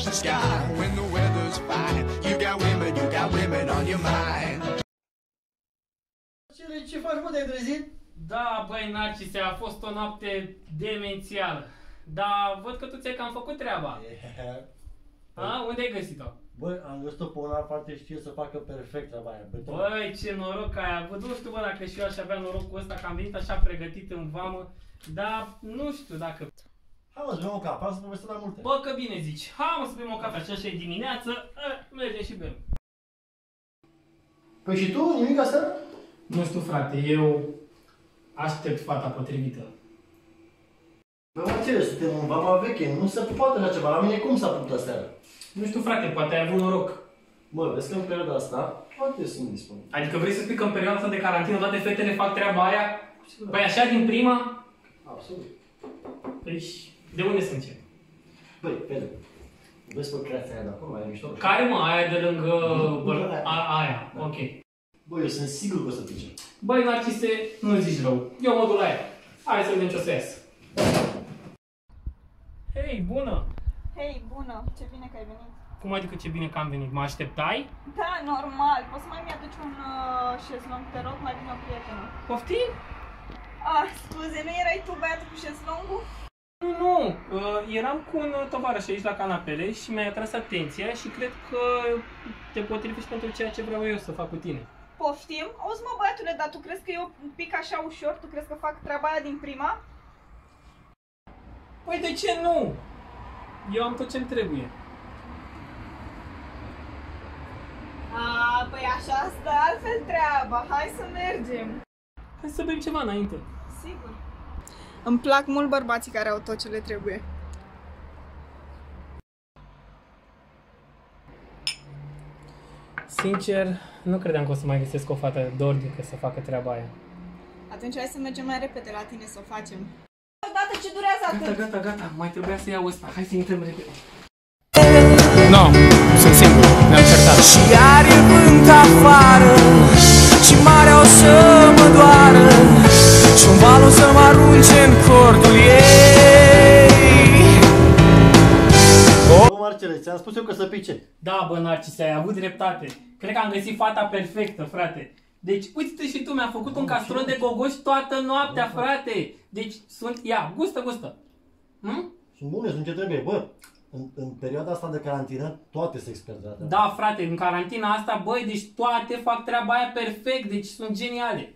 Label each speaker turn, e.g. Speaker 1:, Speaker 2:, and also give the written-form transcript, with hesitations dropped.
Speaker 1: the sky when the weather's fine. You got women on your mind.
Speaker 2: Ce faci, mă, te-ai trezit?
Speaker 3: Da, băi, Narcise, a fost o noapte demențială. Dar văd că tu ți-ai cam făcut treaba. A? Unde ai găsit-o?
Speaker 2: Băi, am găsit-o pe una parte, știe să facă perfect treaba aia.
Speaker 3: Băi, ce noroc ai avut. Nu știu, bă, dacă și eu aș avea norocul ăsta, că am venit așa pregătit în vamă. Dar nu știu dacă...
Speaker 2: Hai mă, să bem o cafea, să povestim mai multe.
Speaker 3: Bă, că bine zici. Hai mă să bem o cafea și așa e dimineață. Mergem și bem.
Speaker 2: Păi și tu, nimic asta?
Speaker 3: Nu știu, frate, eu aștept fata potrivită.
Speaker 2: Bă, mă, ce, suntem în vama veche, nu se poate așa ceva. La mine cum s-a putut aseară?
Speaker 3: Nu știu, frate, poate ai avut noroc.
Speaker 2: Bă, vezi că în perioada asta, poate sunt disponibil.
Speaker 3: Adică vrei să spui că în perioada asta de carantină toate fetele fac treaba aia? Păi așa din prima?
Speaker 2: Absolut.
Speaker 3: Păi de unde să încep?
Speaker 2: Băi, Pedro, vezi pe creația aia de acolo, mai e mișto?
Speaker 3: Care mă? Aia de lângă... Aia, ok.
Speaker 2: Băi, eu sunt sigur că o să pice.
Speaker 3: Băi, Narcise, nu zici rău. Eu mă duc la ea. Hai să vedem ce o să iasă. Hei, bună!
Speaker 4: Hei, bună! Ce bine că ai venit!
Speaker 3: Cum adică ce bine că am venit? Mă așteptai?
Speaker 4: Da, normal! Poți să mai mi-aduci un șezlong, te rog? Mai vine o prietenă.
Speaker 3: Poftim?
Speaker 4: Ah, scuze, nu erai tu băiatul cu șezlongul?
Speaker 3: Nu, eram cu un tovarăș aici la canapele și mi-a atras atenția și cred că te potrivești pentru ceea ce vreau eu să fac cu tine.
Speaker 4: Poftim? Auzi, mă, băiatule, dar tu crezi că eu pic așa ușor? Tu crezi că fac treaba aia din prima?
Speaker 3: Păi de ce nu? Eu am tot ce-mi trebuie.
Speaker 4: Păi așa stă altfel treaba. Hai să mergem.
Speaker 3: Hai să bem ceva înainte.
Speaker 4: Sigur. Îmi plac mult bărbații care au tot ce le trebuie.
Speaker 3: Sincer, nu credeam că o să mai găsesc o fată dornică să facă treaba aia.
Speaker 4: Atunci hai să mergem mai repede la tine să o facem. Odată ce durează atât?
Speaker 3: Gata, mai trebuia să iau ăsta. Hai să intrăm repede.
Speaker 5: No, sunt singur, ne-am certat.
Speaker 6: Și iar e vânt afară și marea o să mă doară și un val o să mă arunce în cordul ei.
Speaker 2: Bă, Marcele, ți-am spus eu că să pice.
Speaker 3: Da, bă, Narcise, ai avut dreptate. Cred că am găsit fata perfectă, frate. Deci, uite și tu, mi-a făcut un castron de gogoși toată noaptea, frate. Deci, sunt... Ia, gustă.
Speaker 2: Sunt bune, sunt ce trebuie. Bă, în perioada asta de carantină, toate se expertă.
Speaker 3: Da, frate, în carantina asta, băi, deci toate fac treaba aia perfect, deci sunt geniale.